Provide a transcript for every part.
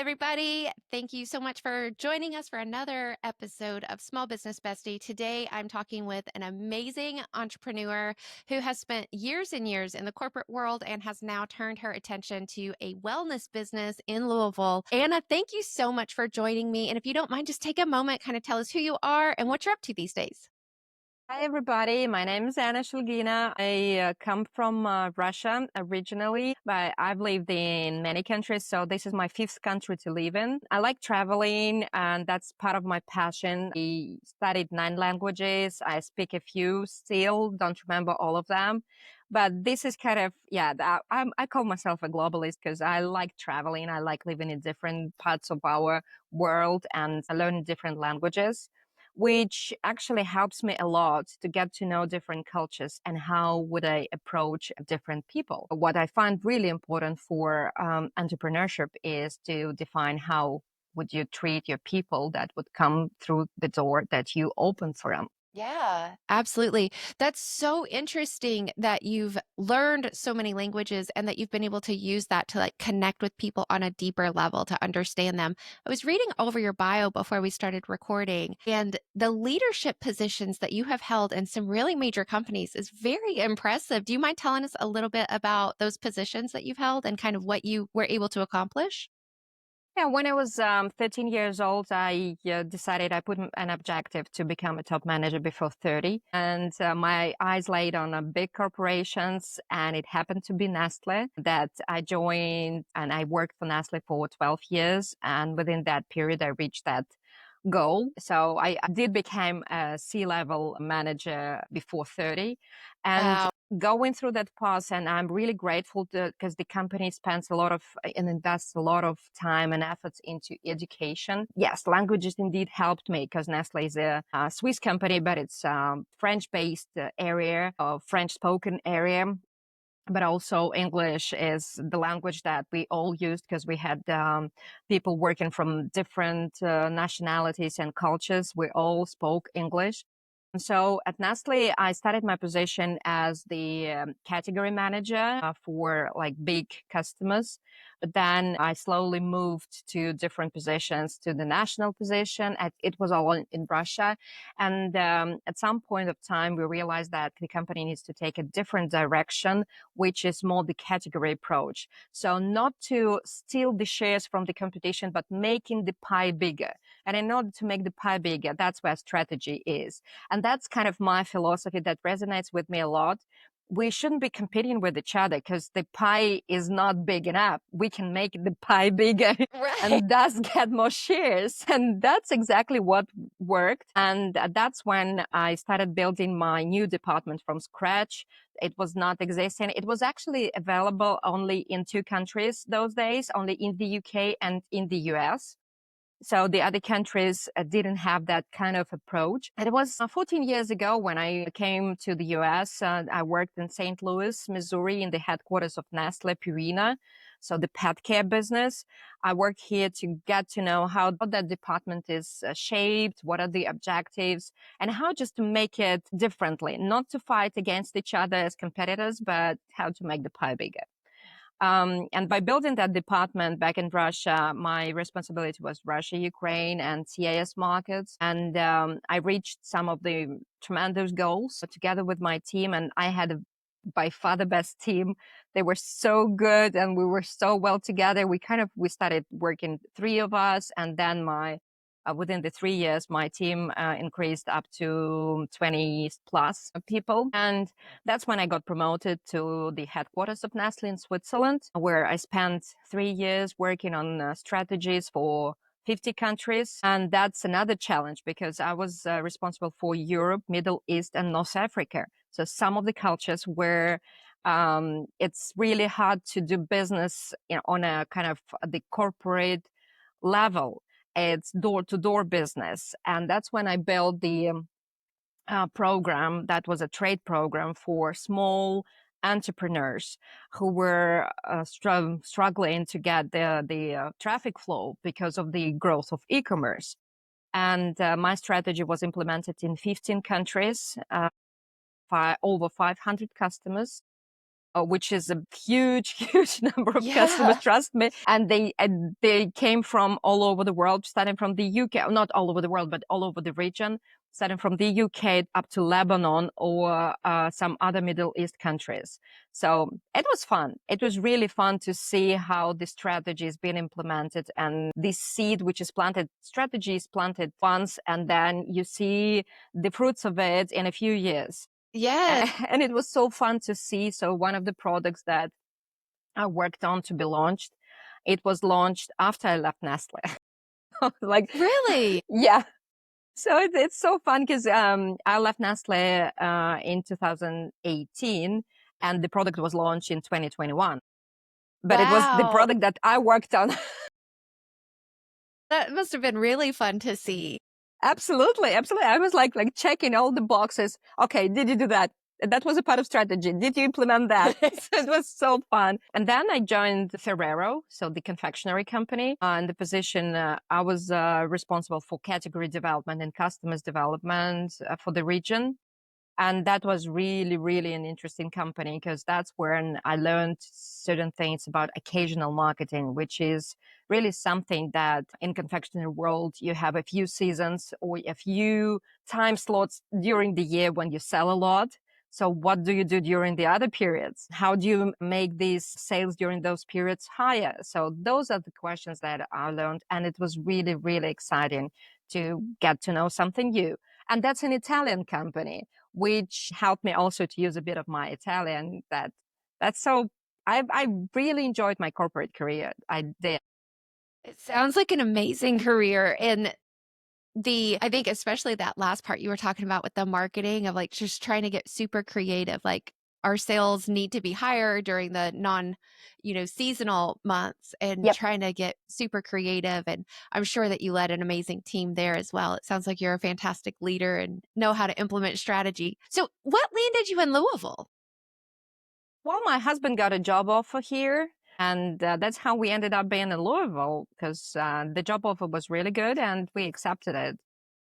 everybody. Thank you so much for joining us for another episode of Small Business Bestie. Today, I'm talking with an amazing entrepreneur who has spent years and years in the corporate world and has now turned her attention to a wellness business in Louisville. Anna, thank you so much for joining me. And if you don't mind, just take a moment, kind of tell us who you are and what you're up to these days. Hi, everybody. My name is Anna Shulgina. I come from Russia originally, but I've lived in many countries. So this is my fifth country to live in. I like traveling, and that's part of my passion. I studied 9 languages. I speak a few still, don't remember all of them. But this is kind of, I call myself a globalist because I like traveling. I like living in different parts of our world and learning different languages, which actually helps me a lot to get to know different cultures and how would I approach different people. What I find really important for entrepreneurship is to define how would you treat your people that would come through the door that you open for them. Yeah, absolutely. That's so interesting that you've learned so many languages and that you've been able to use that to connect with people on a deeper level to understand them. I was reading over your bio before we started recording, and the leadership positions that you have held in some really major companies is very impressive. Do you mind telling us a little bit about those positions that you've held and kind of what you were able to accomplish? Yeah, when I was 13 years old, I decided I put an objective to become a top manager before 30. And my eyes laid on big corporations, and it happened to be Nestle that I joined, and I worked for Nestle for 12 years. And within that period, I reached that goal. So I did become a C-level manager before 30. And Wow. going through that path, and I'm really grateful because the company spends a lot of and invests a lot of time and efforts into education. Yes, languages indeed helped me because Nestle is a Swiss company, but it's French-based area, French-spoken area, but also English is the language that we all used because we had people working from different nationalities and cultures. We all spoke English. So at Nestle, I started my position as the category manager for like big customers. But then I slowly moved to different positions to the national position. It was all in Russia. And at some point of time, we realized that the company needs to take a different direction, which is more the category approach. So not to steal the shares from the competition, but making the pie bigger. And in order to make the pie bigger, that's where strategy is. And that's kind of my philosophy that resonates with me a lot. We shouldn't be competing with each other because the pie is not big enough. We can make the pie bigger Right. and thus get more shares. And that's exactly what worked. And that's when I started building my new department from scratch. It was not existing. It was actually available only in 2 countries those days, only in the UK and in the US. So the other countries didn't have that kind of approach. And it was 14 years ago when I came to the US. I worked in St. Louis, Missouri, in the headquarters of Nestle Purina, so the pet care business. I worked here to get to know how that department is shaped, what are the objectives, and how just to make it differently, not to fight against each other as competitors, but how to make the pie bigger. And by building that department back in Russia, my responsibility was Russia, Ukraine, and CIS markets. And I reached some of the tremendous goals together with my team. And I had by far the best team. They were so good and we were so well together. We started working, 3 of us, and then within the 3 years, my team increased up to 20 plus people. And that's when I got promoted to the headquarters of Nestle in Switzerland, where I spent 3 years working on strategies for 50 countries. And that's another challenge because I was responsible for Europe, Middle East, and North Africa. So some of the cultures where it's really hard to do business on a kind of the corporate level. It's door to door business. And that's when I built the program that was a trade program for small entrepreneurs who were struggling to get the traffic flow because of the growth of e-commerce. And my strategy was implemented in 15 countries, over 500 customers. which is a huge, huge number of customers, Yeah. trust me. And they came from all over the world, starting from the UK, not all over the world, but all over the region, starting from the UK up to Lebanon or some other Middle East countries. So it was fun. It was really fun to see how the strategy is being implemented, and this seed, which is planted, strategy is planted once, and then you see the fruits of it in a few years. Yes. And it was so fun to see. So one of the products that I worked on to be launched, it was launched after I left Nestle. Like, Really? yeah. So it's so fun because I left Nestle in 2018, and the product was launched in 2021. But it was the Wow. product that I worked on. That must have been really fun to see. Absolutely, absolutely. I was like checking all the boxes. Okay, did you do that? That was a part of strategy. Did you implement that? So it was so fun. And then I joined Ferrero, so the confectionery company. In the position, I was responsible for category development and customers development for the region. And that was really, really an interesting company because that's when I learned certain things about occasional marketing, which is really something that in confectionery world, you have a few seasons or a few time slots during the year when you sell a lot. So what do you do during the other periods? How do you make these sales during those periods higher? So those are the questions that I learned. And it was really, really exciting to get to know something new. And that's an Italian company, which helped me also to use a bit of my Italian. That's so I really enjoyed my corporate career. I did. It sounds like an amazing career. And I think especially that last part you were talking about with the marketing of like just trying to get super creative. Like our sales need to be higher during the seasonal months and Yep. trying to get super creative. And I'm sure that you led an amazing team there as well. It sounds like you're a fantastic leader and know how to implement strategy. So, what landed you in Louisville? Well, my husband got a job offer here, and that's how we ended up being in Louisville because the job offer was really good, and we accepted it.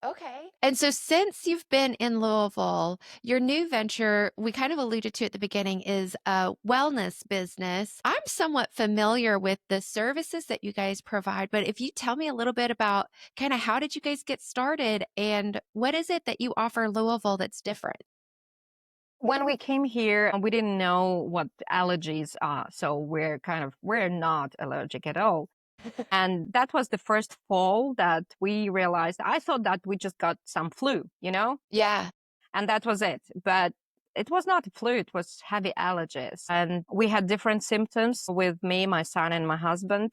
Okay. And so since you've been in Louisville, your new venture, we kind of alluded to at the beginning, is a wellness business. I'm somewhat familiar with the services that you guys provide, but if you tell me a little bit about kind of how did you guys get started and what is it that you offer Louisville that's different? When we came here, we didn't know what allergies are, so we're not allergic at all. And that was the first fall that we realized. I thought that we just got some flu, Yeah. and that was it. But it was not a flu, it was heavy allergies. And we had different symptoms with me, my son, and my husband.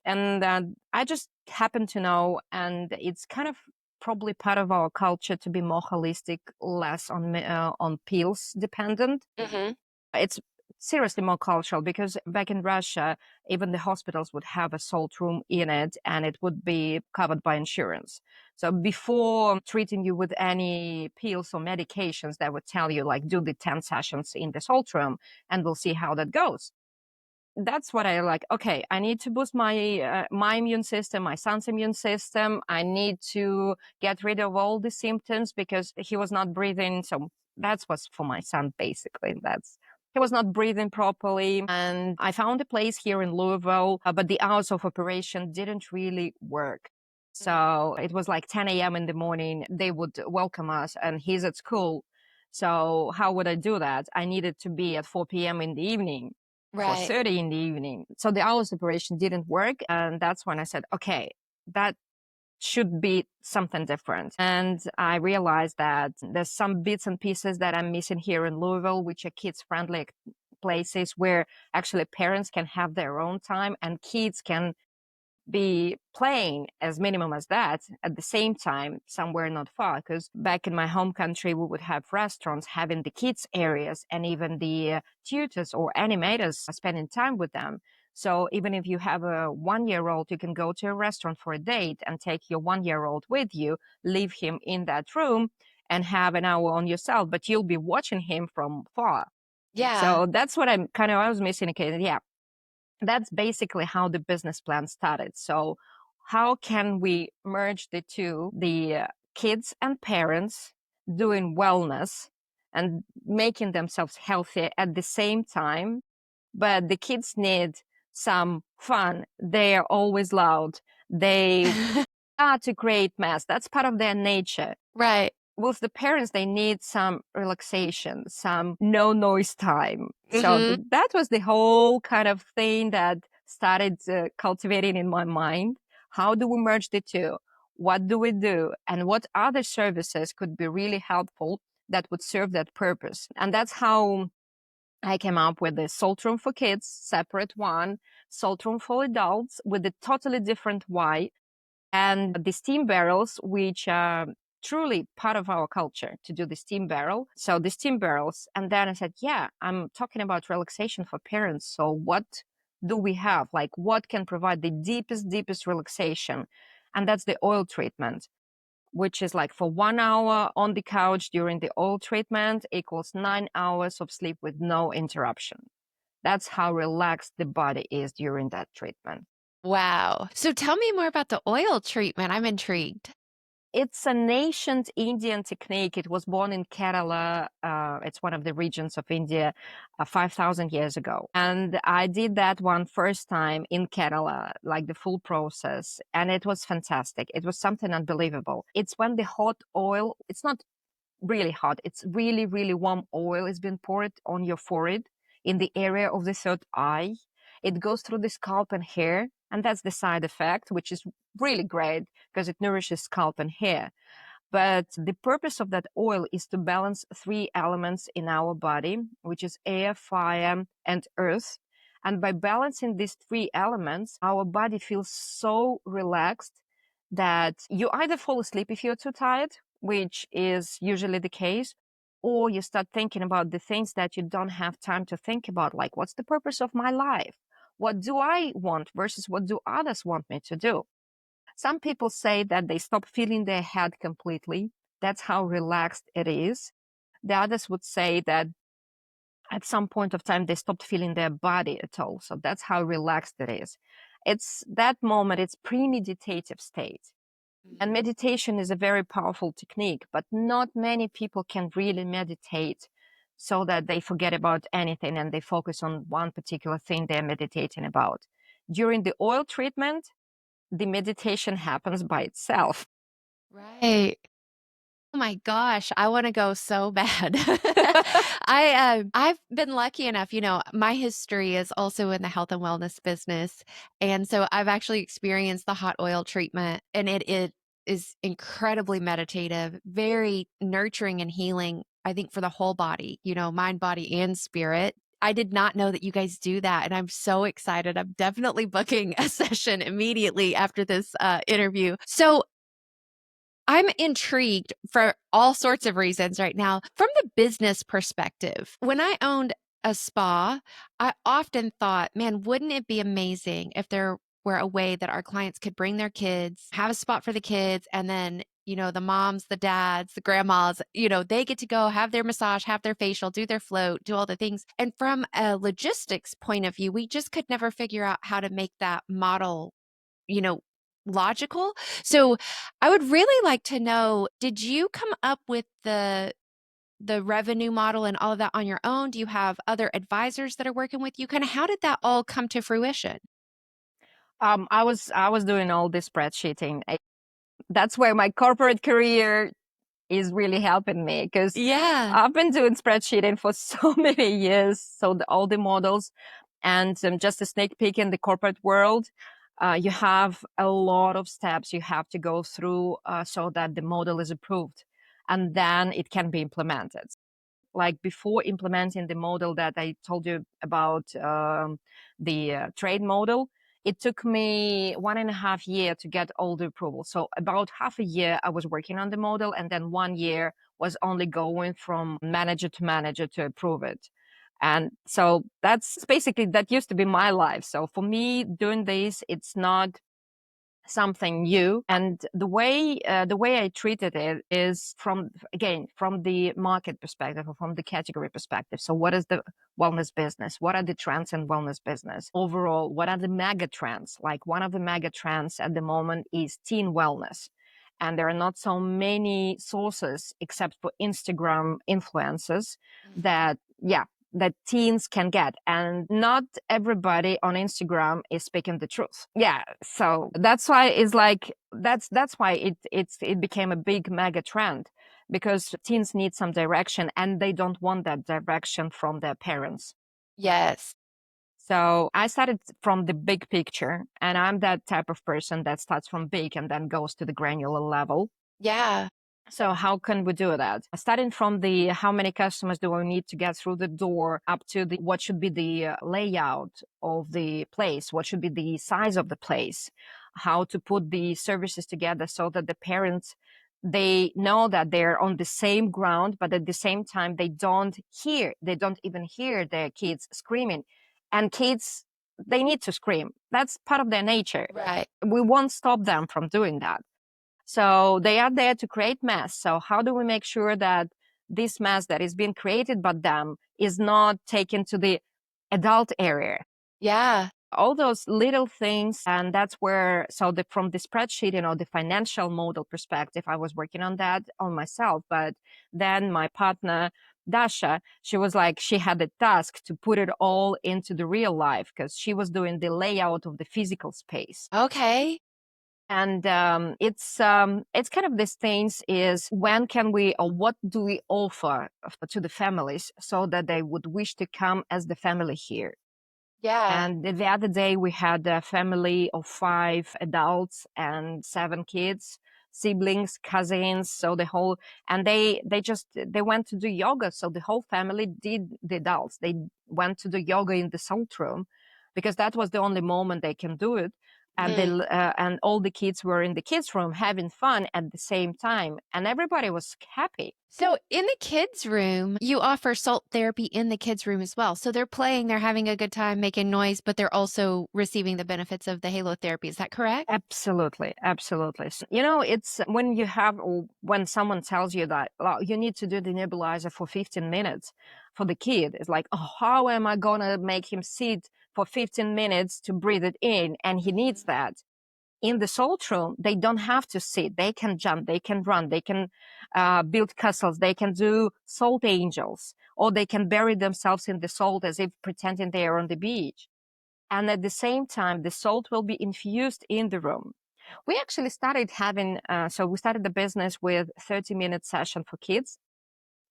And I just happened to know, and it's kind of probably part of our culture to be more holistic, less on pills dependent. Hmm. It's seriously more cultural because back in Russia, even the hospitals would have a salt room in it and it would be covered by insurance. So before treating you with any pills or medications, they would tell you, like, do the 10 sessions in the salt room and we'll see how that goes. That's what I like. Okay, I need to boost my immune system, my son's immune system. I need to get rid of all the symptoms because he was not breathing. So that's was for my son basically. That's He was not breathing properly, and I found a place here in Louisville, but the hours of operation didn't really work. So it was like 10 a.m. in the morning. They would welcome us, and he's at school. So how would I do that? I needed to be at 4 p.m. in the evening, Right. 4:30 in the evening. So the hour separation didn't work. And that's when I said, okay, that should be something different. And I realized that there's some bits and pieces that I'm missing here in Louisville, which are kids friendly places where actually parents can have their own time and kids can be playing as minimum as that at the same time somewhere not far, because back in my home country we would have restaurants having the kids areas and even the tutors or animators spending time with them. So even if you have a 1 year old, you can go to a restaurant for a date and take your 1 year old with you, leave him in that room and have an hour on yourself, but you'll be watching him from far. Yeah. So that's what I was missing. Okay, yeah, that's basically how the business plan started. So, how can we merge the two, the kids and parents doing wellness and making themselves healthy at the same time. But the kids need some fun. They are always loud. They start to create mess. That's part of their nature. Right. With the parents, they need some relaxation, some no noise time. So Mhm. that was the whole kind of thing that started cultivating in my mind. How do we merge the two? What do we do? And what other services could be really helpful that would serve that purpose? And that's how I came up with the salt room for kids, separate one, salt room for adults with a totally different why, and the steam barrels, which are truly part of our culture to do the steam barrel. So the steam barrels. And then I said, yeah, I'm talking about relaxation for parents. So what do we have? Like what can provide the deepest relaxation? And that's the oil treatment, which is like for 1 hour on the couch during the oil treatment equals 9 hours of sleep with no interruption. That's how relaxed the body is during that treatment. Wow. So tell me more about the oil treatment. I'm intrigued. It's an ancient Indian technique. It was born in Kerala. It's one of the regions of India 5,000 years ago. And I did that one first time in Kerala, like the full process. And it was fantastic. It was something unbelievable. It's when the hot oil, it's not really hot. It's really warm oil is being poured on your forehead in the area of the third eye. It goes through the scalp and hair, and that's the side effect, which is really great because it nourishes scalp and hair. But the purpose of that oil is to balance three elements in our body, which is air, fire, and earth. And by balancing these three elements, our body feels so relaxed that you either fall asleep if you're too tired, which is usually the case, or you start thinking about the things that you don't have time to think about, like what's the purpose of my life? What do I want versus what do others want me to do? Some people say that they stop feeling their head completely. That's how relaxed it is. The others would say that at some point of time, they stopped feeling their body at all. So that's how relaxed it is. It's that moment, it's pre-meditative state. And meditation is a very powerful technique, but not many people can really meditate so that they forget about anything and they focus on one particular thing they're meditating about. During the oil treatment, the meditation happens by itself. Right. Oh my gosh, I wanna go so bad. I've been lucky enough, my history is also in the health and wellness business, and so I've actually experienced the hot oil treatment, and it is incredibly meditative, very nurturing and healing, I think, for the whole body, mind, body, and spirit. I did not know that you guys do that, and I'm so excited. I'm definitely booking a session immediately after this, interview. So I'm intrigued for all sorts of reasons right now. From the business perspective, when I owned a spa, I often thought, man, wouldn't it be amazing if there were a way that our clients could bring their kids, have a spot for the kids, and then, the moms, the dads, the grandmas, they get to go have their massage, have their facial, do their float, do all the things. And from a logistics point of view, we just could never figure out how to make that model you know, logical. So I would really like to know, did you come up with the revenue model and all of that on your own? Do you have other advisors that are working with you? Kind of how did that all come to fruition? I was doing all this spreadsheeting. That's where my corporate career is really helping me because Yeah. I've been doing spreadsheeting for so many years. So all the models, and just a sneak peek in the corporate world, you have a lot of steps you have to go through so that the model is approved, and then it can be implemented. Like before implementing the model that I told you about, the trade model, it took me 1.5 years to get all the approval. So about half a year I was working on the model, and then 1 year was only going from manager to manager to approve it. And so that's basically, that used to be my life. So for me, doing this, it's not something new. And the way I treated it is from the market perspective or from the category perspective. So what is the wellness business? What are the trends in wellness business overall? What are the mega trends? Like one of the mega trends at the moment is teen wellness. and there are not so many sources except for Instagram influencers that, yeah, that teens can get. And not everybody on Instagram is speaking the truth. Yeah. So that's why it's like, that's why it became a big mega trend, because teens need some direction and they don't want that direction from their parents. Yes. So I started from the big picture, and I'm that type of person that starts from big and then goes to the granular level. Yeah. So how can we do that? Starting from the how many customers do we need to get through the door, up to the what should be the layout of the place, what should be the size of the place, how to put the services together so that the parents, they know that they're on the same ground, but at the same time they don't even hear their kids screaming. And kids, they need to scream. That's part of their nature. Right. We won't stop them from doing that. So they are there to create mass. So how do we make sure that this mass that is being created by them is not taken to the adult area? Yeah. All those little things. And that's where, so from the spreadsheet, the financial model perspective, I was working on that on myself. But then my partner, Dasha, she was like, she had the task to put it all into the real life, because she was doing the layout of the physical space. Okay. And it's kind of these things is, when can we, or what do we offer to the families so that they would wish to come as the family here. Yeah. And the other day we had a family of 5 adults and 7 kids, siblings, cousins. So the whole, and they went to do yoga. So the whole family did, the adults, they went to do yoga in the salt room, because that was the only moment they can do it. And Mm. and all the kids were in the kids room having fun at the same time, and everybody was happy. So in the kids' room, you offer salt therapy in the kids' room as well. So they're playing, they're having a good time, making noise, but they're also receiving the benefits of the halo therapy. Is that correct? Absolutely, absolutely. It's when you have, or when someone tells you that, "Oh, you need to do the nebulizer for 15 minutes for the kid." It's like, oh, how am I gonna make him sit for 15 minutes to breathe it in? And he needs Mhm. that. In the salt room, they don't have to sit. They can jump, they can run, they can build castles, they can do salt angels, or they can bury themselves in the salt as if pretending they are on the beach. And at the same time, the salt will be infused in the room. We actually started having, so we started the business with 30-minute session for kids,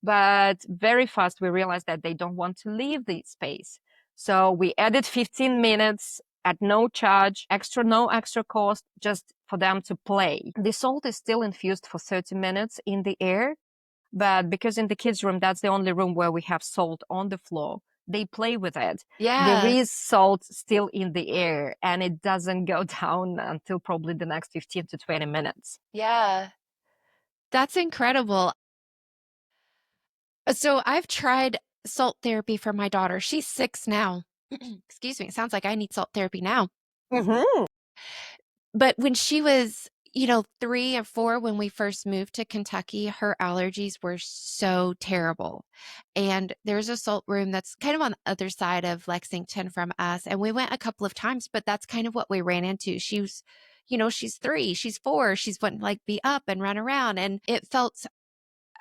but very fast we realized that they don't want to leave the space. So we added 15 minutes at no charge, no extra cost, just for them to play. The salt is still infused for 30 minutes in the air, but because in the kids' room, that's the only room where we have salt on the floor, they play with it. There Yeah. is salt still in the air, and it doesn't go down until probably the next 15 to 20 minutes. Yeah. That's incredible. So I've tried salt therapy for my daughter. She's 6 now. Excuse me. It sounds like I need salt therapy now. Mm-hmm. But when she was, 3 or 4 when we first moved to Kentucky, her allergies were so terrible. And there's a salt room that's kind of on the other side of Lexington from us, and we went a couple of times, but that's kind of what we ran into. She's 3, she's 4, she's wanting to, like, be up and run around, and it felt,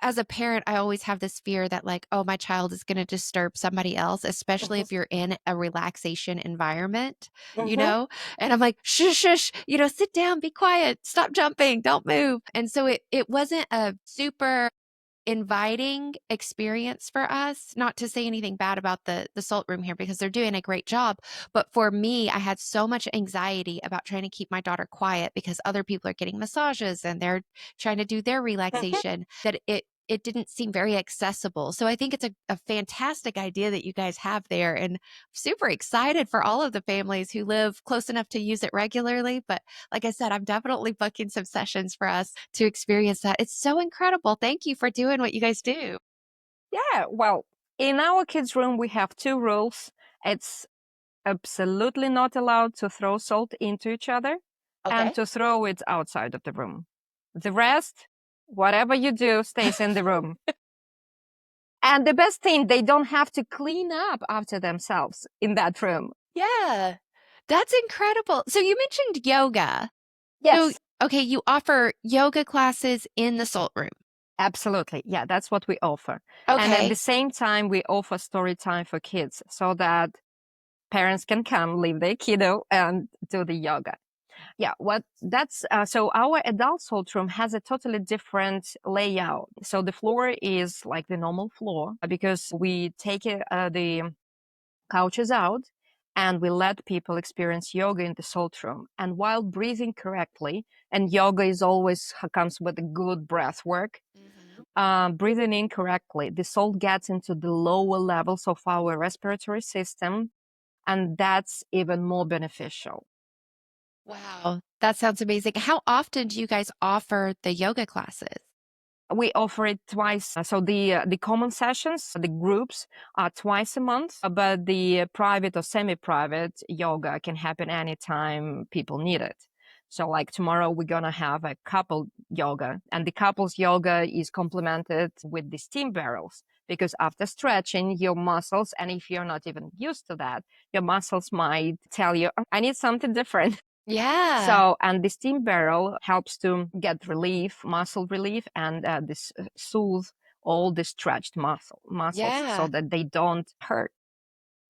as a parent, I always have this fear that, like, oh, my child is going to disturb somebody else, especially if you're in a relaxation environment, you Mm-hmm. know? And I'm like, shush, shush, sit down, be quiet, stop jumping, don't move. And so it wasn't a super inviting experience for us. Not to say anything bad about the salt room here, because they're doing a great job, but for me, I had so much anxiety about trying to keep my daughter quiet because other people are getting massages and they're trying to do their Mm-hmm. relaxation, that it didn't seem very accessible. So I think it's a fantastic idea that you guys have there, and super excited for all of the families who live close enough to use it regularly. But like I said, I'm definitely booking some sessions for us to experience that. It's so incredible. Thank you for doing what you guys do. Yeah, well, in our kids' room, we have 2 rules. It's absolutely not allowed to throw salt into each other, and Okay. to throw it outside of the room. The rest, whatever you do, stays in the room. And the best thing, they don't have to clean up after themselves in that room. Yeah. That's incredible. So you mentioned yoga. So Yes. Okay, you offer yoga classes in the Salt Room. Absolutely. Yeah, that's what we offer. And at the Okay. same time, we offer story time for kids so that parents can come, leave their kiddo, and do the yoga. Yeah, what that's so our adult salt room has a totally different layout. So the floor is like the normal floor because we take the couches out and we let people experience yoga in the salt room. And while breathing correctly, and yoga is always comes with a good breath work, Mhm. breathing in correctly, the salt gets into the lower levels of our respiratory system, and that's even more beneficial. Wow, that sounds amazing. How often do you guys offer the yoga classes? We offer it twice. So the common sessions, the groups are twice a month, but the private or semi-private yoga can happen anytime people need it. So like tomorrow we're gonna have a couple yoga, and the couples yoga is complemented with the steam barrels because after stretching your muscles, and if you're not even used to that, your muscles might tell you, "Oh, I need something different." Yeah, So, and the steam barrel helps to get relief, muscle relief, and this soothe all the stretched muscles so yeah. that they don't hurt.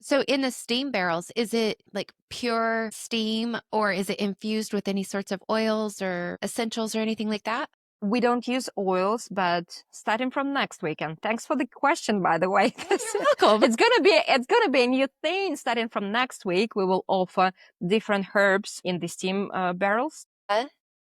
So in the steam barrels, is it like pure steam or is it infused with any sorts of oils or essentials or anything like that? We don't use oils, but starting from next weekend. Thanks for the question, by the way. Oh, 'Cause you're welcome. it's gonna be a new thing. Starting from next week, we will offer different herbs in the steam barrels.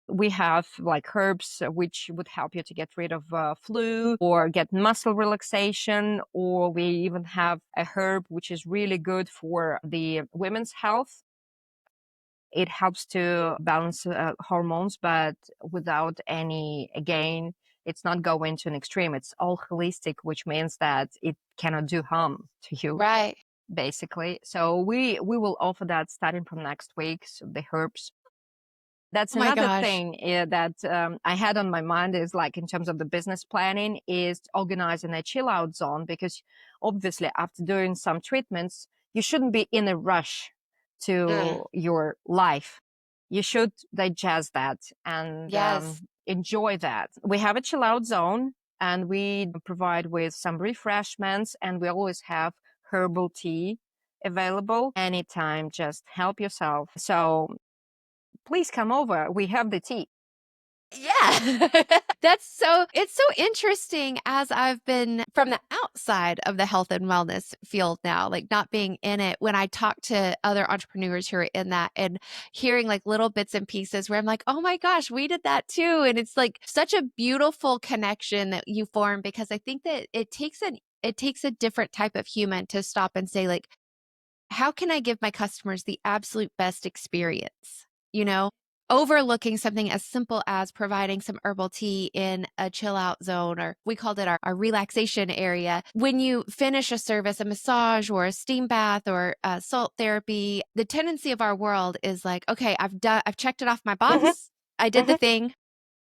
We have like herbs which would help you to get rid of flu or get muscle relaxation, or we even have a herb which is really good for the women's health. It helps to balance hormones, but without any, again, it's not going to an extreme. It's all holistic, which means that it cannot do harm to you, Right. basically. So we will offer that starting from next week, so the herbs. That's Oh my another gosh. thing that I had on my mind, is like in terms of the business planning, is organizing a chill out zone, because obviously after doing some treatments, you shouldn't be in a rush Mm, to your life. You should digest that and yes. enjoy that. We have a chill out zone, and we provide with some refreshments, and we always have herbal tea available anytime. Just help yourself. So please come over. We have the tea. Yeah. It's so interesting as I've been from the outside of the health and wellness field now, like not being in it, when I talk to other entrepreneurs who are in that and hearing like little bits and pieces where I'm like, oh my gosh, we did that too. And it's like such a beautiful connection that you form, because I think that it takes a different type of human to stop and say, like, how can I give my customers the absolute best experience? You know, overlooking something as simple as providing some herbal tea in a chill out zone, or we called it our relaxation area. When you finish a service, a massage or a steam bath or salt therapy, the tendency of our world is like, okay, I've checked it off my Mhm, box. I did the mhm. thing.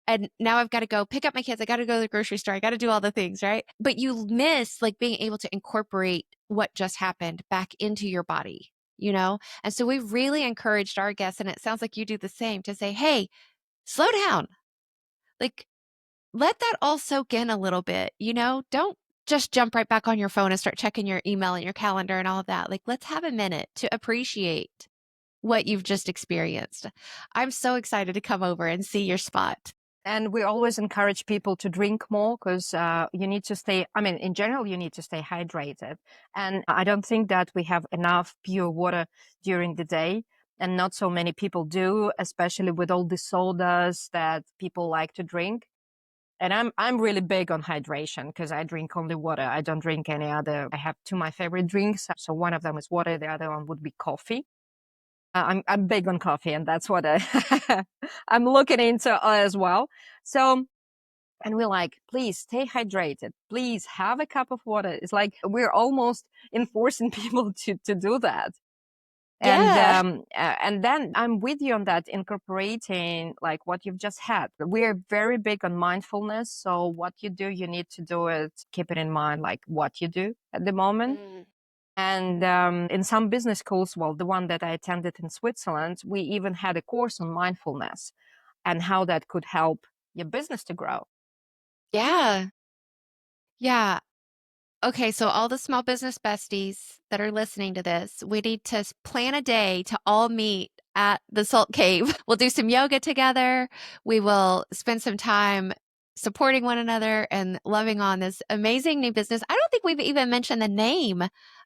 And now I've got to go pick up my kids. I got to go to the grocery store. I got to do all the things, right? But you miss like being able to incorporate what just happened back into your body, you know? And so we've really encouraged our guests, and it sounds like you do the same, to say, hey, slow down. Like, let that all soak in a little bit, you know? Don't just jump right back on your phone and start checking your email and your calendar and all of that. Like, let's have a minute to appreciate what you've just experienced. I'm so excited to come over and see your spot. And we always encourage people to drink more, because you need to stay, I mean, in general, you need to stay hydrated. And I don't think that we have enough pure water during the day. And not so many people do, especially with all the sodas that people like to drink. And I'm really big on hydration, because I drink only water. I don't drink any other. I have two my favorite drinks. So one of them is water. The other one would be coffee. I'm big on coffee, and that's what I'm looking into as well. So, and we're like, please stay hydrated. Please have a cup of water. It's like we're almost enforcing people to do that. Yeah. And then I'm with you on that, incorporating like what you've just had. We're very big on mindfulness. So what you do, you need to do it, keep it in mind, like what you do at the moment. Mm. And in some business schools, well, the one that I attended in Switzerland, we even had a course on mindfulness. and how that could help your business to grow. Yeah. Yeah. Okay, so all the small business besties that are listening to this, we need to plan a day to all meet at the Salt Cave. We'll do some yoga together. We will spend some time supporting one another and loving on this amazing new business. I don't think we've even mentioned the name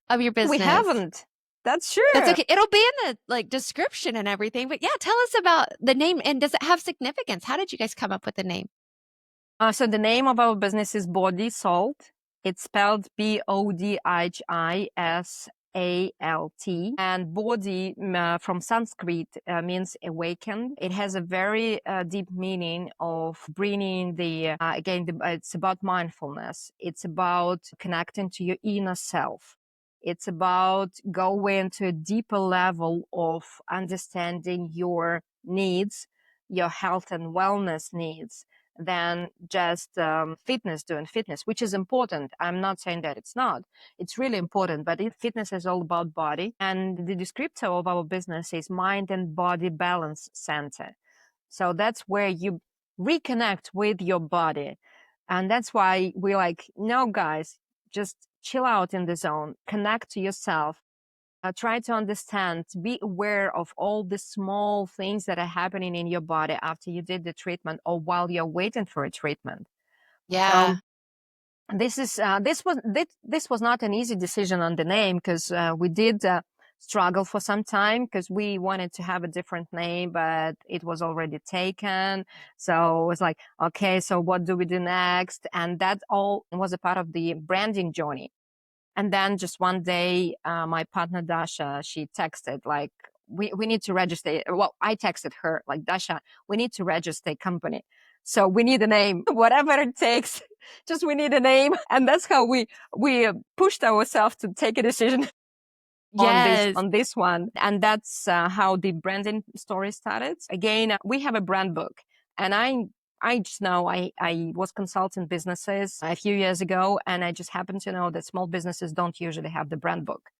of your We business. haven't. That's That's sure. okay. It'll be in the like description and everything. But yeah, tell us about the name and does it have significance? How did you guys come up with the name? So the name of our business is Bodhi Salt. It's spelled Bodhisalt. And Bodhi from Sanskrit means awakened. It has a very deep meaning of bringing it's about mindfulness. It's about connecting to your inner self. It's about going to a deeper level of understanding your needs, your health and wellness needs, than just doing fitness, which is important. I'm not saying that it's not. It's really important, but fitness is all about body. And the descriptor of our business is Mind and Body Balance Center. So that's where you reconnect with your body. And that's why we're like, no, guys, just chill out in the zone, connect to yourself, try to understand, be aware of all the small things that are happening in your body after you did the treatment or while you're waiting for a treatment. So Yeah. this was not an easy decision on the name, because we did struggle for some time, because we wanted to have a different name, but it was already taken. So it was like, okay, so what do we do next? And that all was a part of the branding journey. And then just one day, my partner Dasha, she texted like, we need to register. Well, I texted her like, Dasha, we need to register a company. So we need a name, whatever it takes. Just we need a name. And that's how we pushed ourselves to take a decision Yes. on this one. And that's how the branding story started. Again, we have a brand book, and I just know I was consulting businesses a few years ago, and I just happen to know that small businesses don't usually have the brand book.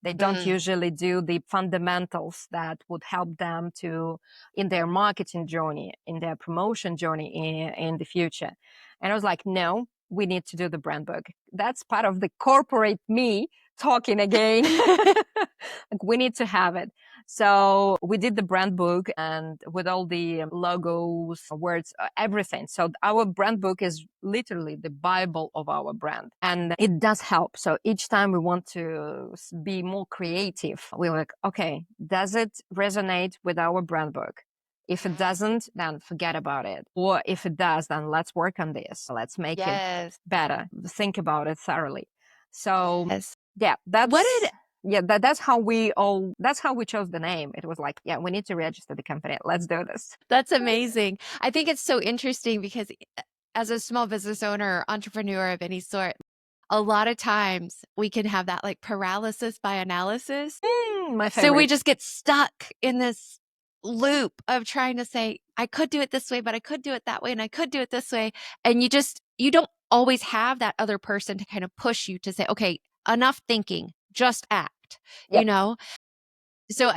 They don't Mm. usually do the fundamentals that would help them to in their marketing journey, in their promotion journey in the future. And I was like, no, we need to do the brand book. That's part of the corporate me talking again. Like, we need to have it. So we did the brand book, and with all the logos, words, everything. So our brand book is literally the Bible of our brand, and it does help. So each time we want to be more creative, we're like, okay, does it resonate with our brand book? If it doesn't, then forget about it. Or if it does, then let's work on this. Let's make it Yes. better. Think about it thoroughly. So Yes. yeah, What did that's how we chose the name. It was like, yeah, we need to register the company. Let's do this. That's amazing. I think it's so interesting because as a small business owner or entrepreneur of any sort, a lot of times we can have that like paralysis by analysis. My So we favorite. just get stuck in this loop of trying to say, I could do it this way, but I could do it that way, and I could do it this way. And you don't always have that other person to kind of push you to say, okay, enough thinking, just act, you Yep. know? So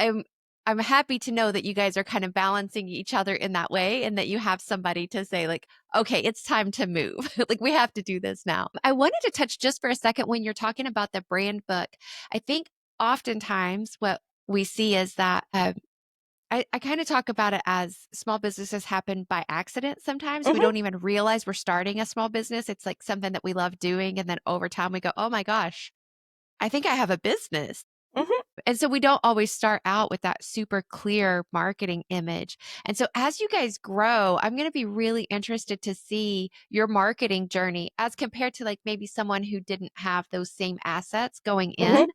I'm happy to know that you guys are kind of balancing each other in that way and that you have somebody to say like, okay, it's time to move. Like we have to do this now. I wanted to touch just for a second when you're talking about the brand book. I think oftentimes what we see is that I kind of talk about it as small businesses happen by accident sometimes. We Mm-hmm. don't even realize we're starting a small business. It's like something that we love doing. And then over time we go, oh my gosh, I think I have a business. Mm-hmm. And so we don't always start out with that super clear marketing image. And so as you guys grow, I'm going to be really interested to see your marketing journey as compared to like maybe someone who didn't have those same assets going Mm-hmm. in.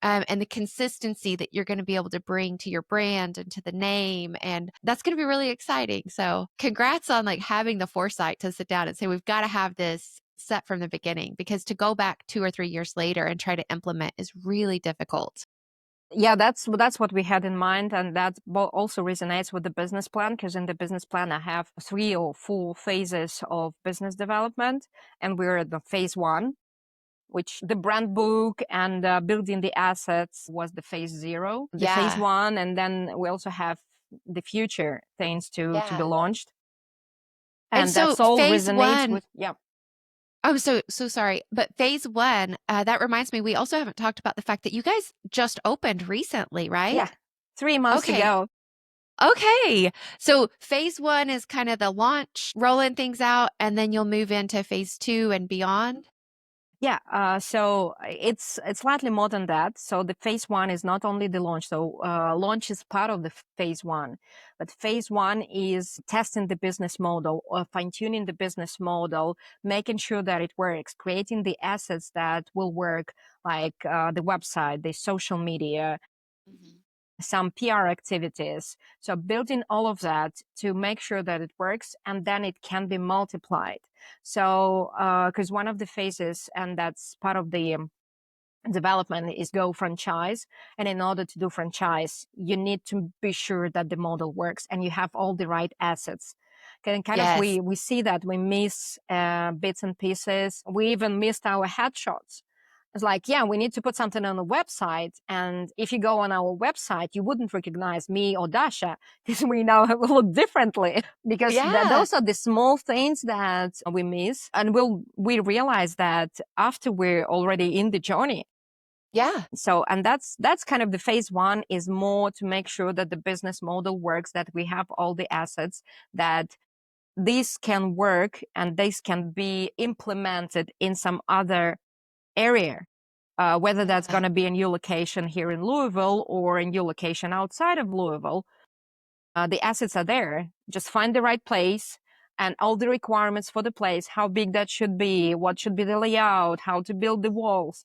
And the consistency that you're going to be able to bring to your brand and to the name. And that's going to be really exciting. So congrats on like having the foresight to sit down and say, we've got to have this set from the beginning, because to go back 2 or 3 years later and try to implement is really difficult. Yeah, that's what we had in mind, and that also resonates with the business plan, because in the business plan I have 3 or 4 phases of business development, and we're at the phase 1, which the brand book and building the assets was the phase 0, the phase Yeah. 1, and then we also have the future things to be Yeah. launched. And And so that's all phase resonates one, with, yeah. oh, so sorry. But phase one, that reminds me, we also haven't talked about the fact that you guys just opened recently, right? Yeah. 3 months Okay. ago. Okay. So phase one is kind of the launch, rolling things out, and then you'll move into phase two and beyond. Yeah, so it's slightly more than that. So the phase one is not only the launch. So launch is part of the phase one, but phase one is testing the business model, or fine tuning the business model, making sure that it works, creating the assets that will work, like the website, the social media, Mhm. some PR activities. So building all of that to make sure that it works, and then it can be multiplied. So, because one of the phases, and that's part of the development, is go franchise. And in order to do franchise, you need to be sure that the model works and you have all the right assets. Kind of, Yes. we see that we miss bits and pieces. We even missed our headshots. It's like, yeah, we need to put something on the website. And if you go on our website, you wouldn't recognize me or Dasha because we now look differently, because Yeah. those are the small things that we miss. And we realize that after we're already in the journey. Yeah. So, and that's kind of the phase one, is more to make sure that the business model works, that we have all the assets, that this can work and this can be implemented in some other area, whether that's Yeah. going to be a new location here in Louisville or a new location outside of Louisville. The assets are there. Just find the right place and all the requirements for the place, how big that should be, what should be the layout, how to build the walls.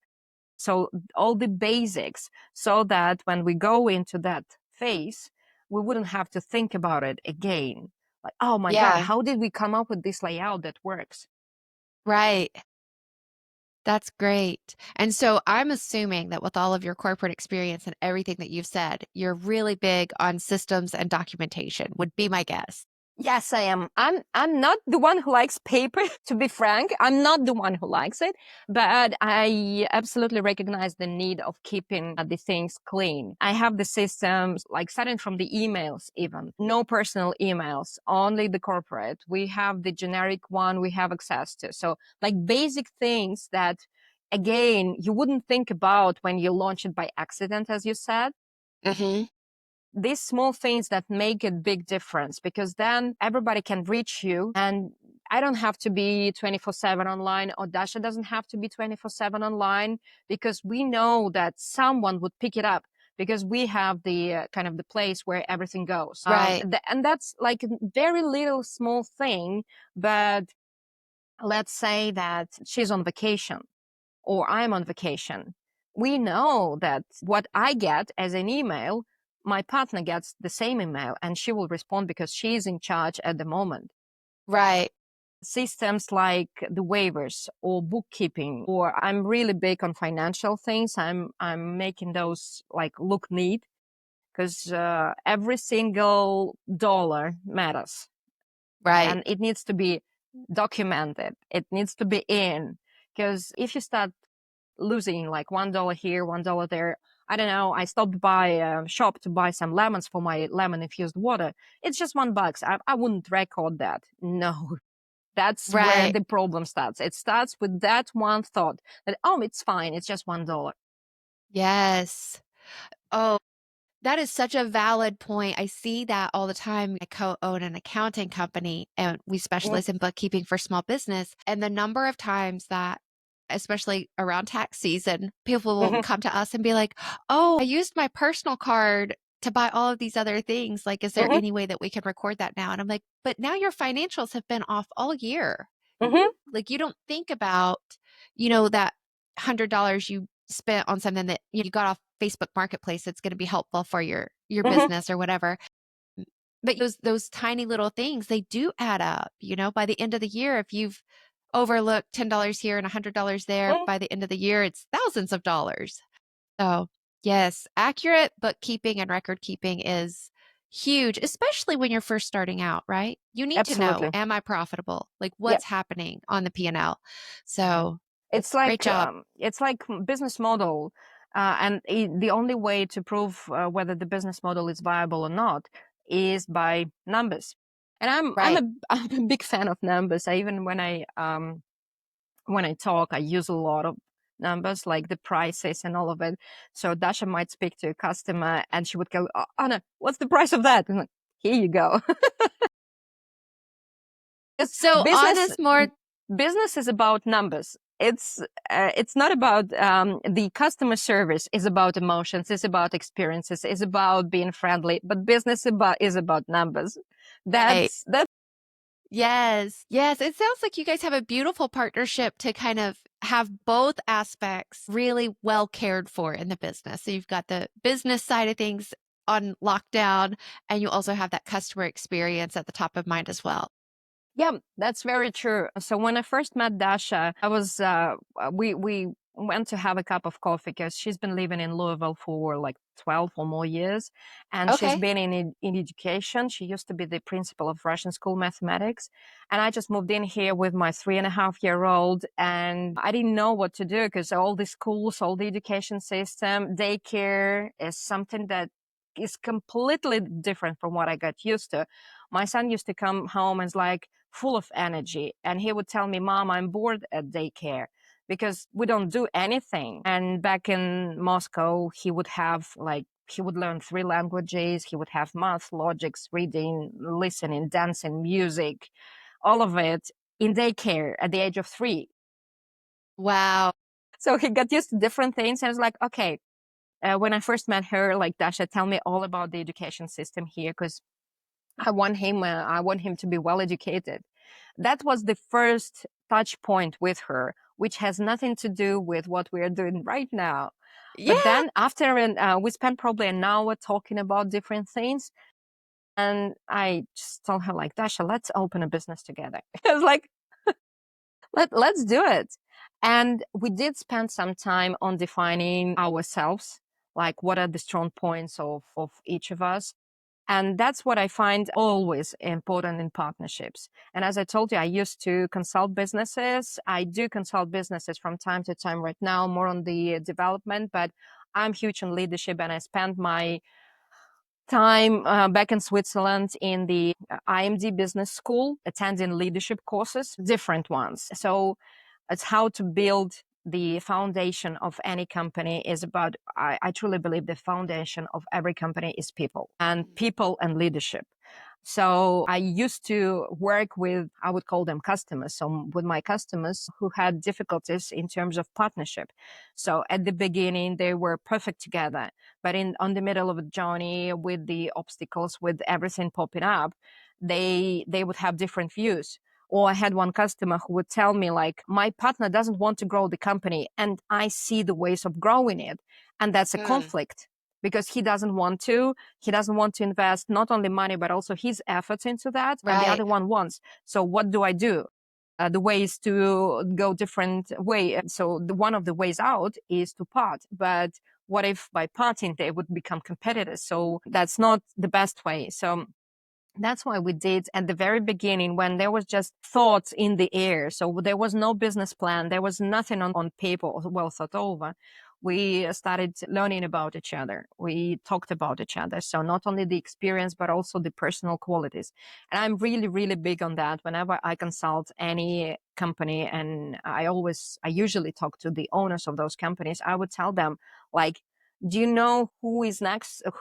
So all the basics, so that when we go into that phase, we wouldn't have to think about it again. Like, oh my God, Yeah. how did we come up with this layout that works? Right. That's great. And so I'm assuming that with all of your corporate experience and everything that you've said, you're really big on systems and documentation, would be my guess. Yes, I am. I'm not the one who likes paper, to be frank. I'm not the one who likes it, but I absolutely recognize the need of keeping the things clean. I have the systems, like starting from the emails, even no personal emails, only the corporate. We have the generic one we have access to. So like basic things that, again, you wouldn't think about when you launch it by accident, as you said. Hmm. These small things that make a big difference, because then everybody can reach you, and I don't have to be 24/7 online, or Dasha doesn't have to be 24/7 online, because we know that someone would pick it up, because we have the kind of the place where everything goes. Right. And that's like a very little small thing. But let's say that she's on vacation or I'm on vacation. We know that what I get as an email, my partner gets the same email, and she will respond because she's in charge at the moment. Right. Systems like the waivers or bookkeeping, or I'm really big on financial things. I'm making those like look neat, because every single dollar matters, Right. and it needs to be documented. It needs to be in, because if you start losing like $1 here, $1 there. I don't know. I stopped by a shop to buy some lemons for my lemon infused water. It's just $1. I wouldn't record that. No, that's where Right. the problem starts. It starts with that one thought that, oh, it's fine. It's just $1. Yes. Oh, that is such a valid point. I see that all the time. I co-own an accounting company and we Mm-hmm, specialize in bookkeeping for small business. And the number of times that, especially around tax season, people will mm-hmm, come to us and be like, "Oh, I used my personal card to buy all of these other things. Like, is there mm-hmm, any way that we can record that now?" And I'm like, "But now your financials have been off all year. mm-hmm, Like, you don't think about, that $100 you spent on something that you got off Facebook Marketplace that's going to be helpful for your mm-hmm, business or whatever. But those tiny little things, they do add up, by the end of the year, if you've overlooked $10 here and $100 there, mm-hmm. by the end of the year, it's thousands of dollars. So, yes, accurate bookkeeping and record keeping is huge, especially when you're first starting out, right? You need to know, Absolutely. am I profitable? Like Yeah. what's happening on the P&L? So, great job. It's like business model, and the only way to prove whether the business model is viable or not, is by numbers. And I'm Right. a I'm a big fan of numbers. I even when I talk, I use a lot of numbers like the prices and all of it. So Dasha might speak to a customer and she would go, "Oh, Anna, what's the price of that?" And like, here you go. Because So on business this more business is about numbers. It's not about the customer service. Is about emotions. It's about experiences. It's about being friendly. But business is about numbers. right. That's Yes. Yes. It sounds like you guys have a beautiful partnership to kind of have both aspects really well cared for in the business. So you've got the business side of things on lockdown, and you also have that customer experience at the top of mind as well. Yeah, that's very true. So when I first met Dasha, I was we went to have a cup of coffee because she's been living in Louisville for like 12 or more years, and she's Okay. been in education. She used to be the principal of Russian school mathematics, and I just moved in here with my 3.5-year-old, and I didn't know what to do because all the schools, all the education system, daycare is something that is completely different from what I got used to. My son used to come home and is like full of energy. And he would tell me, Mom, I'm bored at daycare because we don't do anything. And back in Moscow, he would learn 3 languages. He would have math, logics, reading, listening, dancing, music, all of it in daycare at the age of 3. Wow. So he got used to different things. And I was like, okay, when I first met her, like, Dasha, tell me all about the education system here because I want him to be well educated. That was the first touch point with her, which has nothing to do with what we are doing right now. But Yeah. then we spent probably an hour talking about different things. And I just told her like, Dasha, let's open a business together. I was like, let's do it. And we did spend some time on defining ourselves, like what are the strong points of each of us. And that's what I find always important in partnerships. And as I told you, I used to consult businesses. I do consult businesses from time to time right now, more on the development, but I'm huge on leadership and I spent my time back in Switzerland in the IMD business school, attending leadership courses, different ones. So it's how to build the foundation of any company is about, I truly believe the foundation of every company is people and leadership. So I used to work with, I would call them customers. So with my customers who had difficulties in terms of partnership. So at the beginning, they were perfect together, but on the middle of a journey with the obstacles, with everything popping up, they would have different views. Or I had one customer who would tell me like, my partner doesn't want to grow the company and I see the ways of growing it. And that's a Mm, conflict because he doesn't want to invest not only money, but also his efforts into that. And the right. other one wants. So what do I do? The ways to go different way. So one of the ways out is to part. But what if by parting they would become competitors? So that's not the best way. So that's why we did at the very beginning when there was just thoughts in the air. So there was no business plan. There was nothing on paper well thought over. We started learning about each other. We talked about each other. So not only the experience, but also the personal qualities. And I'm really, really big on that. Whenever I consult any company and I usually talk to the owners of those companies, I would tell them like, do you know who is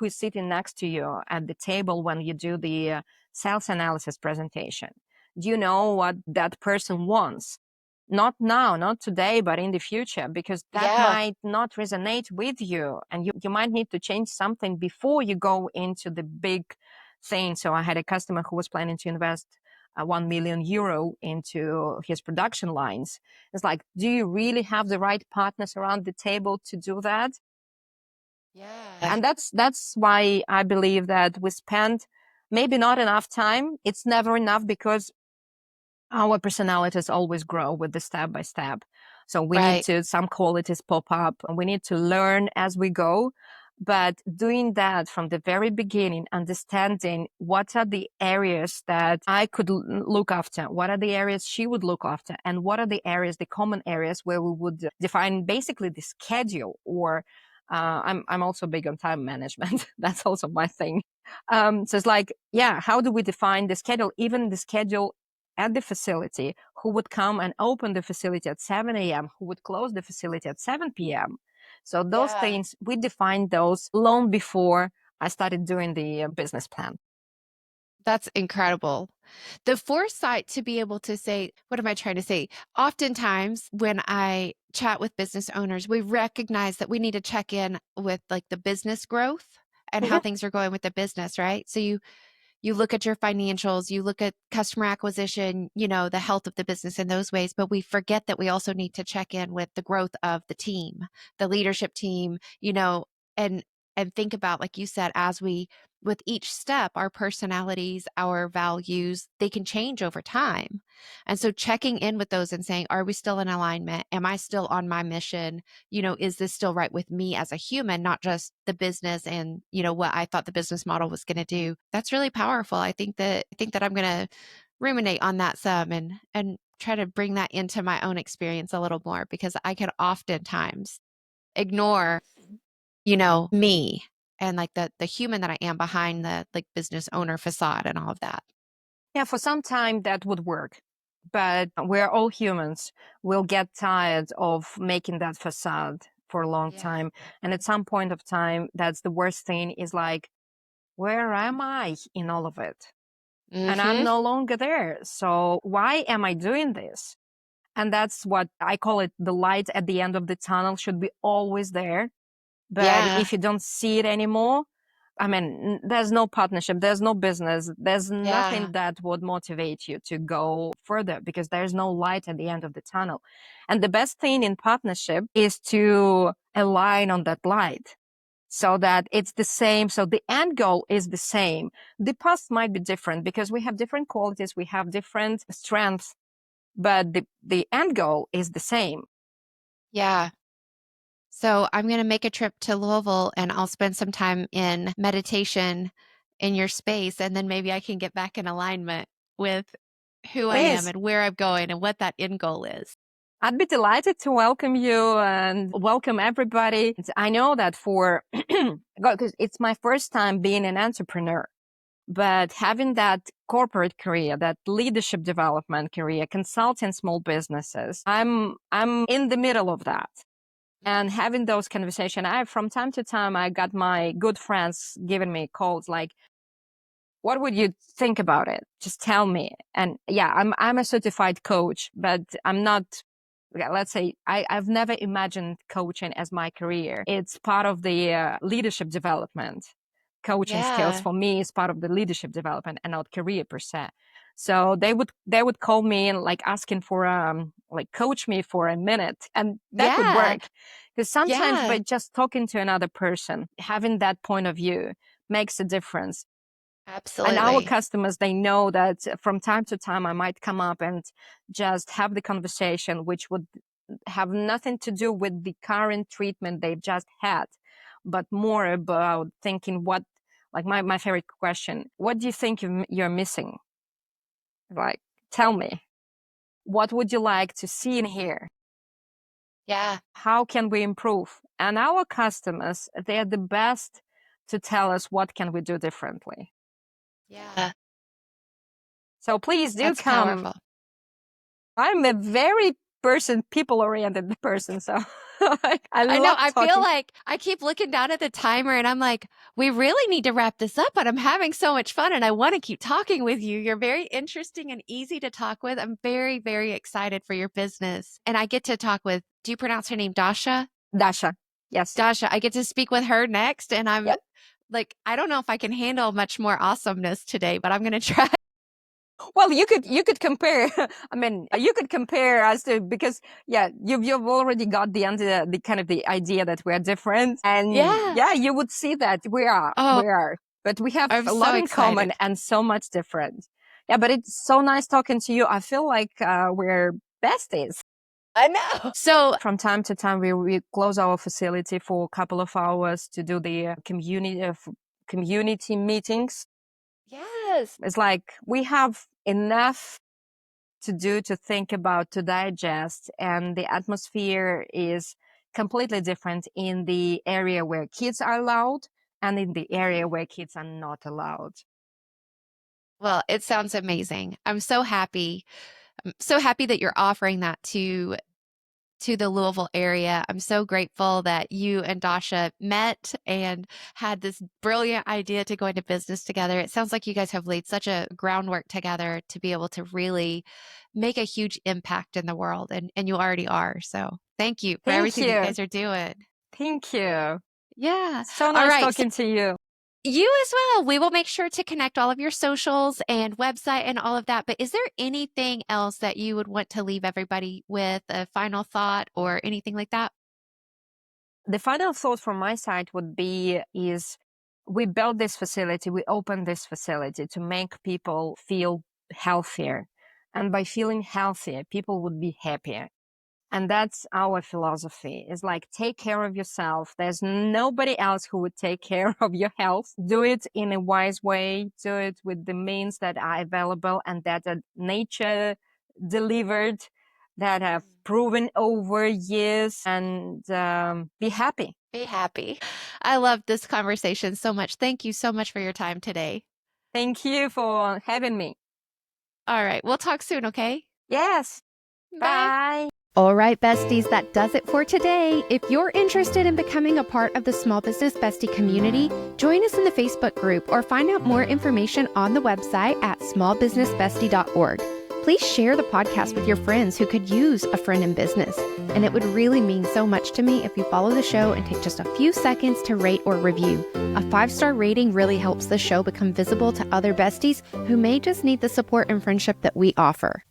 sitting next to you at the table when you do the sales analysis presentation? Do you know what that person wants? Not now, not today, but in the future, because that Yeah. might not resonate with you. And you might need to change something before you go into the big thing. So I had a customer who was planning to invest 1 million euro into his production lines. It's like, do you really have the right partners around the table to do that? Yeah. And that's why I believe that we spend maybe not enough time. It's never enough because our personalities always grow with the step by step. So we need Right. to, some qualities pop up and we need to learn as we go. But doing that from the very beginning, understanding what are the areas that I could look after, what are the areas she would look after, and what are the areas, the common areas where we would define basically the schedule or I'm also big on time management. That's also my thing. So it's like, yeah, how do we define the schedule? Even the schedule at the facility, who would come and open the facility at 7 a.m., who would close the facility at 7 p.m. So those Yeah. things, we defined those long before I started doing the business plan. That's incredible. The foresight to be able to say, what am I trying to say? Oftentimes, when I chat with business owners, we recognize that we need to check in with like the business growth and how Mhm. things are going with the business, right? So you look at your financials, you look at customer acquisition, the health of the business in those ways, but we forget that we also need to check in with the growth of the team, the leadership team, and think about, like you said, as we with each step, our personalities, our values, they can change over time. And so checking in with those and saying, are we still in alignment? Am I still on my mission? Is this still right with me as a human, not just the business and, what I thought the business model was going to do? That's really powerful. I think that I'm going to ruminate on that some and try to bring that into my own experience a little more because I can oftentimes ignore, me and like the human that I am behind the like business owner facade and all of that. Yeah, for some time that would work. But we're all humans. We'll get tired of making that facade for a long Yeah. time. And at some point of time, that's the worst thing is like, where am I in all of it? And I'm Mhm. no longer there. So why am I doing this? And that's what I call it. The light at the end of the tunnel should be always there. But Yeah. if you don't see it anymore, I mean, there's no partnership, there's no business, there's Yeah. nothing that would motivate you to go further because there's no light at the end of the tunnel. And the best thing in partnership is to align on that light so that it's the same. So the end goal is the same. The path might be different because we have different qualities, we have different strengths, but the end goal is the same. Yeah. So I'm going to make a trip to Louisville and I'll spend some time in meditation in your space. And then maybe I can get back in alignment with who I am Please. and where I'm going and what that end goal is. I'd be delighted to welcome you and welcome everybody. I know that because it's my first time being an entrepreneur, but having that corporate career, that leadership development career, consulting small businesses, I'm in the middle of that. And having those conversations, from time to time, I got my good friends giving me calls like, what would you think about it? Just tell me. And yeah, I'm a certified coach, but I'm not, let's say, I've never imagined coaching as my career. It's part of the leadership development. Coaching skills Yeah. for me is part of the leadership development and not career per se. So they would call me and like asking for like coach me for a minute, and that would Yeah. work because sometimes by Yeah. just talking to another person, having that point of view makes a difference. And our Absolutely. customers, they know that from time to time I might come up and just have the conversation, which would have nothing to do with the current treatment they've just had, but more about thinking like my favorite question, what do you think you're missing? Like, tell me, what would you like to see and hear? Yeah. How can we improve? And our customers, they're the best to tell us what can we do differently. Yeah. So please do That's come. powerful. I'm a very people oriented person. So I I know. love I feel talking. like I keep looking down at the timer and I'm like, we really need to wrap this up, but I'm having so much fun and I want to keep talking with you. You're very interesting and easy to talk with. I'm very, very excited for your business. And I get to talk with, do you pronounce her name Dasha? Dasha. Yes. Dasha. I get to speak with her next. And I'm Yep. like, I don't know if I can handle much more awesomeness today, but I'm going to try. Well, you could compare. I mean, you could compare us to because yeah, you've already got the kind of the idea that we're different, and Yeah. yeah, you would see that Oh, but we have I'm a so lot in common excited. and so much different. Yeah, but it's so nice talking to you. I feel like we're besties. I know. So, From time to time, we close our facility for a couple of hours to do the community meetings. yes. It's like we have enough to do, to think about, to digest, and the atmosphere is completely different in the area where kids are allowed and in the area where kids are not allowed. Well, it sounds amazing. I'm so happy. I'm so happy that you're offering that to the Louisville area. I'm so grateful that you and Dasha met and had this brilliant idea to go into business together. It sounds like you guys have laid such a groundwork together to be able to really make a huge impact in the world, and you already are. So thank you for Thank everything that you you. guys are doing. Thank you. Yeah. So All nice right. So talking to you. you as well. We will make sure to connect all of your socials and website and all of that. But is there anything else that you would want to leave everybody with, a final thought or anything like that? The final thought from my side would be is we built this facility, we opened this facility to make people feel healthier. And by feeling healthier, people would be happier. And that's our philosophy. It's like, take care of yourself. There's nobody else who would take care of your health. Do it in a wise way. Do it with the means that are available and that are nature delivered, that have proven over years, and be happy. Be happy. I love this conversation so much. Thank you so much for your time today. Thank you for having me. All right. We'll talk soon, okay? Yes. Bye. Bye. All right, besties, that does it for today. If you're interested in becoming a part of the Small Business Bestie community, join us in the Facebook group or find out more information on the website at smallbusinessbestie.org. Please share the podcast with your friends who could use a friend in business. And it would really mean so much to me if you follow the show and take just a few seconds to rate or review. A 5-star rating really helps the show become visible to other besties who may just need the support and friendship that we offer.